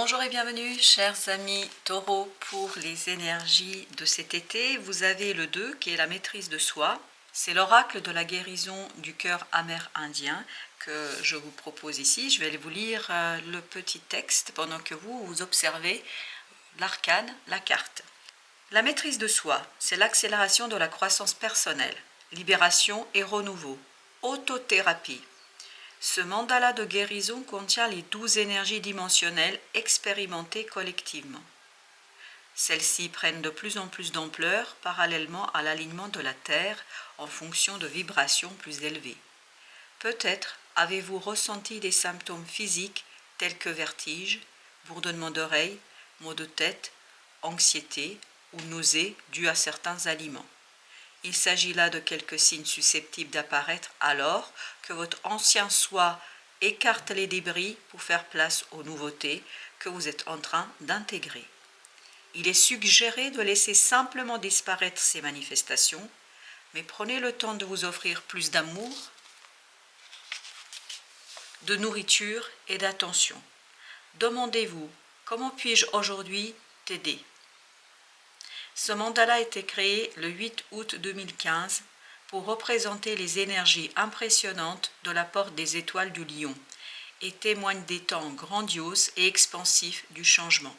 Bonjour et bienvenue chers amis taureaux pour les énergies de cet été. Vous avez le 2 qui est la maîtrise de soi. C'est l'oracle de la guérison du cœur amérindien que je vous propose ici. Je vais vous lire le petit texte pendant que vous observez l'arcane, la carte. La maîtrise de soi, c'est l'accélération de la croissance personnelle, libération et renouveau, autothérapie. Ce mandala de guérison contient les 12 énergies dimensionnelles expérimentées collectivement. Celles-ci prennent de plus en plus d'ampleur parallèlement à l'alignement de la Terre en fonction de vibrations plus élevées. Peut-être avez-vous ressenti des symptômes physiques tels que vertige, bourdonnement d'oreilles, maux de tête, anxiété ou nausées dus à certains aliments. Il s'agit là de quelques signes susceptibles d'apparaître alors que votre ancien soi écarte les débris pour faire place aux nouveautés que vous êtes en train d'intégrer. Il est suggéré de laisser simplement disparaître ces manifestations, mais prenez le temps de vous offrir plus d'amour, de nourriture et d'attention. Demandez-vous, comment puis-je aujourd'hui t'aider ? Ce mandala a été créé le 8 août 2015 pour représenter les énergies impressionnantes de la porte des étoiles du lion et témoigne des temps grandioses et expansifs du changement.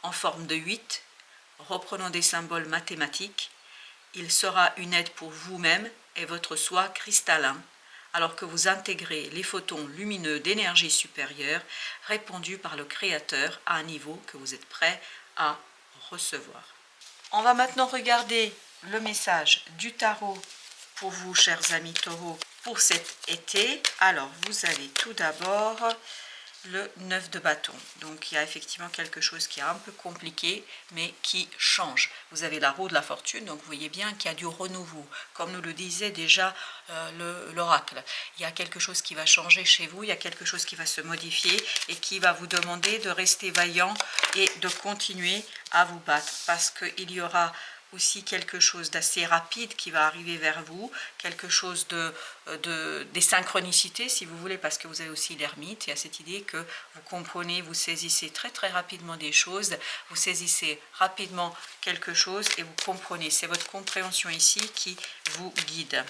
En forme de 8, reprenant des symboles mathématiques, il sera une aide pour vous-même et votre soi cristallin, alors que vous intégrez les photons lumineux d'énergie supérieure répandus par le Créateur à un niveau que vous êtes prêt à recevoir. On va maintenant regarder le message du tarot pour vous, chers amis taureaux, pour cet été. Alors, vous avez tout d'abord le 9 de bâton. Donc, il y a effectivement quelque chose qui est un peu compliqué, mais qui change. Vous avez la roue de la fortune, donc vous voyez bien qu'il y a du renouveau. Comme nous le disait déjà l'oracle, il y a quelque chose qui va changer chez vous, il y a quelque chose qui va se modifier et qui va vous demander de rester vaillant et de continuer à vous battre, parce qu'il y aura aussi quelque chose d'assez rapide qui va arriver vers vous, quelque chose des synchronicités si vous voulez, parce que vous avez aussi l'ermite. Il y a cette idée que vous comprenez, vous saisissez très très rapidement des choses, vous saisissez rapidement quelque chose et vous comprenez. C'est votre compréhension ici qui vous guide.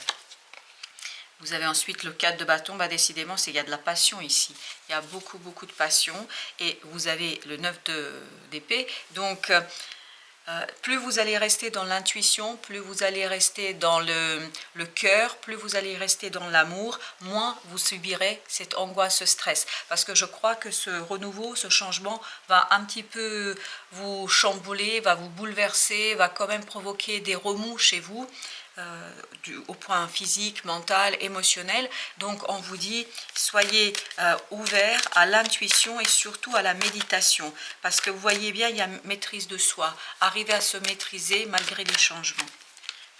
Vous avez ensuite le 4 de bâton, décidément, il y a de la passion ici. Il y a beaucoup de passion. Et vous avez le 9 d'épée. Donc, plus vous allez rester dans l'intuition, plus vous allez rester dans le cœur, plus vous allez rester dans l'amour, moins vous subirez cette angoisse, ce stress. Parce que je crois que ce renouveau, ce changement va un petit peu vous chambouler, va vous bouleverser, va quand même provoquer des remous chez vous. Au point physique, mental, émotionnel. Donc on vous dit, soyez ouverts à l'intuition et surtout à la méditation, parce que vous voyez bien, il y a maîtrise de soi, arriver à se maîtriser malgré les changements.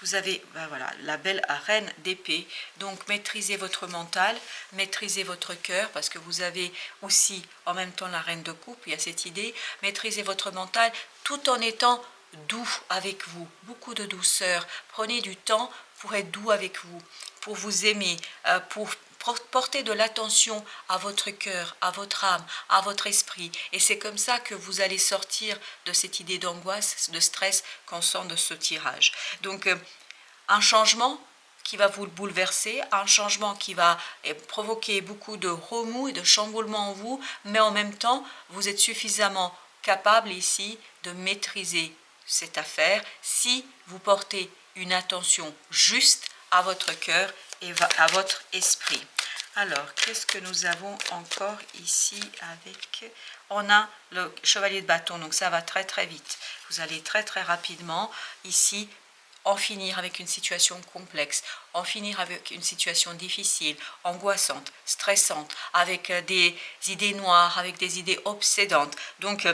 Vous avez voilà, la belle reine d'épée, donc maîtrisez votre mental, maîtrisez votre cœur, parce que vous avez aussi en même temps la reine de coupe, il y a cette idée, maîtrisez votre mental tout en étant doux avec vous, beaucoup de douceur. Prenez du temps pour être doux avec vous, pour vous aimer, pour porter de l'attention à votre cœur, à votre âme, à votre esprit. Et c'est comme ça que vous allez sortir de cette idée d'angoisse, de stress qu'on sent de ce tirage. Donc, un changement qui va vous bouleverser, un changement qui va provoquer beaucoup de remous et de chamboulements en vous, mais en même temps, vous êtes suffisamment capable ici de maîtriser cette affaire si vous portez une attention juste à votre cœur et à votre esprit. Alors, qu'est-ce que nous avons encore ici avec... On a le chevalier de bâton, donc ça va très très vite. Vous allez très très rapidement ici en finir avec une situation complexe, en finir avec une situation difficile, angoissante, stressante, avec des idées noires, avec des idées obsédantes. Donc,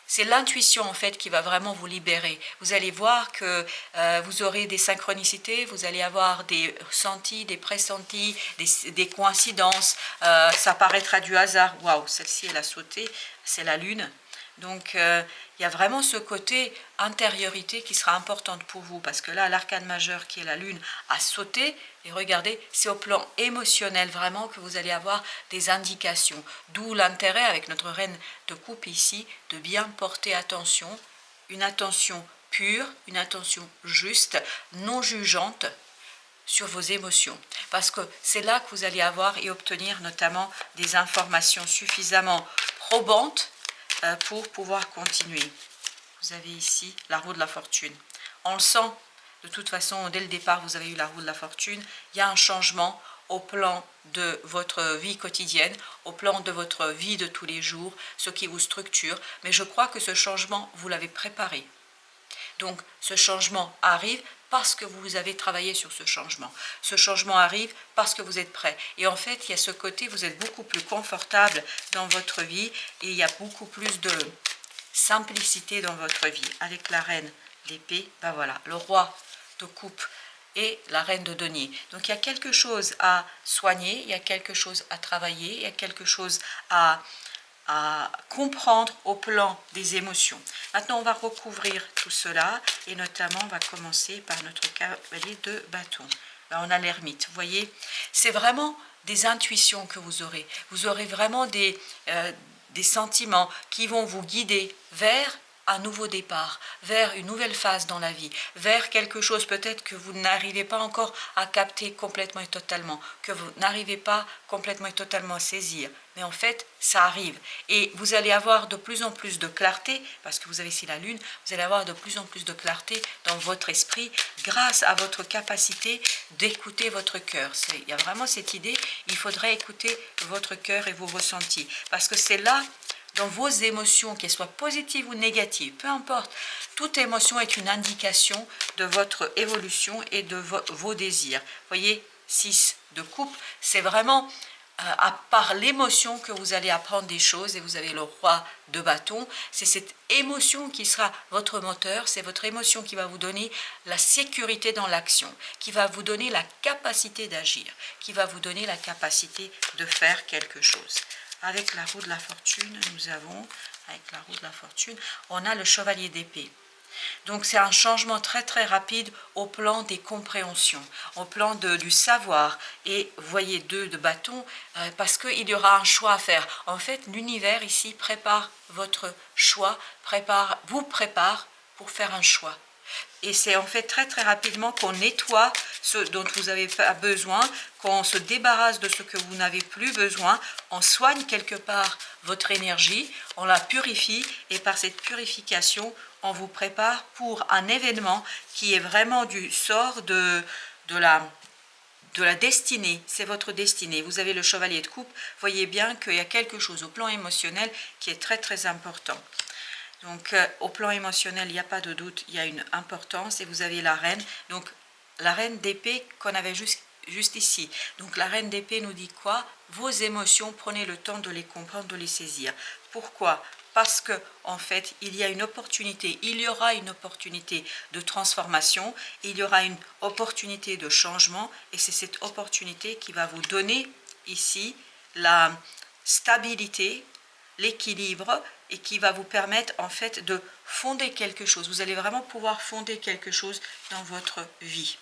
c'est l'intuition en fait qui va vraiment vous libérer. Vous allez voir que vous aurez des synchronicités, vous allez avoir des ressentis, des pressentis, des coïncidences. Ça paraîtra du hasard. Waouh, celle-ci elle a sauté, c'est la lune. Donc il y a vraiment ce côté intériorité qui sera importante pour vous, parce que là l'arcane majeur qui est la lune a sauté, Et regardez, c'est au plan émotionnel vraiment que vous allez avoir des indications. D'où l'intérêt avec notre reine de coupe ici, de bien porter attention, une attention pure, une attention juste, non jugeante sur vos émotions. Parce que c'est là que vous allez avoir et obtenir notamment des informations suffisamment probantes pour pouvoir continuer. Vous avez ici la roue de la fortune. On le sent. De toute façon, dès le départ, vous avez eu la roue de la fortune. Il y a un changement au plan de votre vie quotidienne, au plan de votre vie de tous les jours, ce qui vous structure. Mais je crois que ce changement, vous l'avez préparé. Donc, ce changement arrive parce que vous avez travaillé sur ce changement. Ce changement arrive parce que vous êtes prêt. Et en fait, il y a ce côté, vous êtes beaucoup plus confortable dans votre vie et il y a beaucoup plus de simplicité dans votre vie. Avec la reine d'épée, ben voilà, le roi de coupe et la reine de denier. Donc il y a quelque chose à soigner, il y a quelque chose à travailler, il y a quelque chose à comprendre au plan des émotions. Maintenant, on va recouvrir tout cela et notamment, on va commencer par notre cavalier de bâton. Là, on a l'ermite. Vous voyez, c'est vraiment des intuitions que vous aurez. Vous aurez vraiment des sentiments qui vont vous guider vers un nouveau départ, vers une nouvelle phase dans la vie, vers quelque chose peut-être que vous n'arrivez pas encore à capter complètement et totalement, que vous n'arrivez pas complètement et totalement à saisir. Mais en fait, ça arrive. Et vous allez avoir de plus en plus de clarté, parce que vous avez ici la lune, vous allez avoir de plus en plus de clarté dans votre esprit grâce à votre capacité d'écouter votre cœur. Il y a vraiment cette idée, il faudrait écouter votre cœur et vos ressentis, parce que c'est là, dans vos émotions, qu'elles soient positives ou négatives, peu importe, toute émotion est une indication de votre évolution et de vos désirs. Vous voyez, 6 de coupe, c'est vraiment à part l'émotion que vous allez apprendre des choses, et vous avez le roi de bâton, c'est cette émotion qui sera votre moteur, c'est votre émotion qui va vous donner la sécurité dans l'action, qui va vous donner la capacité d'agir, qui va vous donner la capacité de faire quelque chose. Avec la roue de la fortune, on a le chevalier d'épée. Donc c'est un changement très très rapide au plan des compréhensions, au plan du savoir. Et voyez 2 de bâton, parce qu'il y aura un choix à faire. En fait, l'univers ici prépare votre choix, vous prépare pour faire un choix. Et c'est en fait très très rapidement qu'on nettoie ce dont vous avez besoin, qu'on se débarrasse de ce que vous n'avez plus besoin, on soigne quelque part votre énergie, on la purifie, et par cette purification, on vous prépare pour un événement qui est vraiment du sort de la destinée, c'est votre destinée. Vous avez le chevalier de coupe, voyez bien qu'il y a quelque chose au plan émotionnel qui est très très important. Donc au plan émotionnel, il n'y a pas de doute, il y a une importance, et vous avez la reine, donc la reine d'épée qu'on avait juste ici. Donc la reine d'épée nous dit quoi? Vos émotions, prenez le temps de les comprendre, de les saisir. Pourquoi? Parce que en fait, il y a une opportunité, il y aura une opportunité de transformation, il y aura une opportunité de changement, et c'est cette opportunité qui va vous donner ici la stabilité, l'équilibre, et qui va vous permettre en fait de fonder quelque chose. Vous allez vraiment pouvoir fonder quelque chose dans votre vie.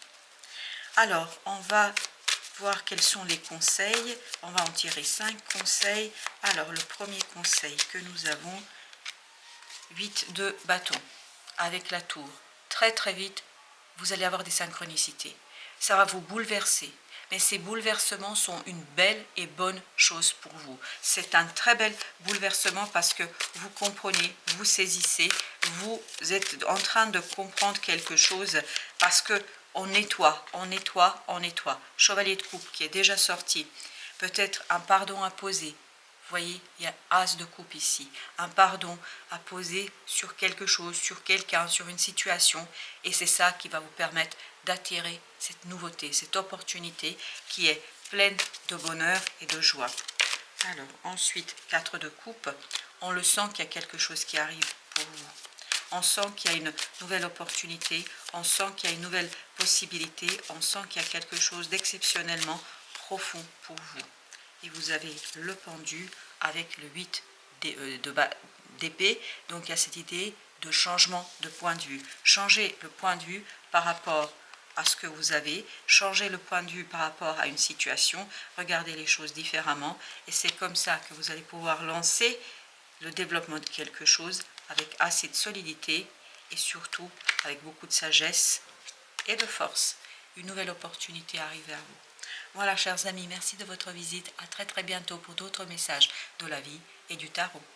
Alors, on va voir quels sont les conseils. On va en tirer 5 conseils. Alors, le premier conseil que nous avons, 8 de bâton avec la tour. Très très vite, vous allez avoir des synchronicités. Ça va vous bouleverser. Mais ces bouleversements sont une belle et bonne chose pour vous. C'est un très bel bouleversement parce que vous comprenez, vous saisissez, vous êtes en train de comprendre quelque chose, parce que on nettoie, on nettoie, on nettoie. Chevalier de coupe qui est déjà sorti. Peut-être un pardon à poser. Vous voyez, il y a as de coupe ici. Un pardon à poser sur quelque chose, sur quelqu'un, sur une situation. Et c'est ça qui va vous permettre d'attirer cette nouveauté, cette opportunité qui est pleine de bonheur et de joie. Alors, ensuite, 4 de coupe. On le sent qu'il y a quelque chose qui arrive pour vous. On sent qu'il y a une nouvelle opportunité, on sent qu'il y a une nouvelle possibilité, on sent qu'il y a quelque chose d'exceptionnellement profond pour vous. Et vous avez le pendu avec le 8 d'épée. Donc il y a cette idée de changement de point de vue. Changer le point de vue par rapport à ce que vous avez, changer le point de vue par rapport à une situation, regarder les choses différemment, et c'est comme ça que vous allez pouvoir lancer le développement de quelque chose avec assez de solidité et surtout avec beaucoup de sagesse et de force. Une nouvelle opportunité arrive vers vous. Voilà, chers amis, merci de votre visite. À très très bientôt pour d'autres messages de la vie et du tarot.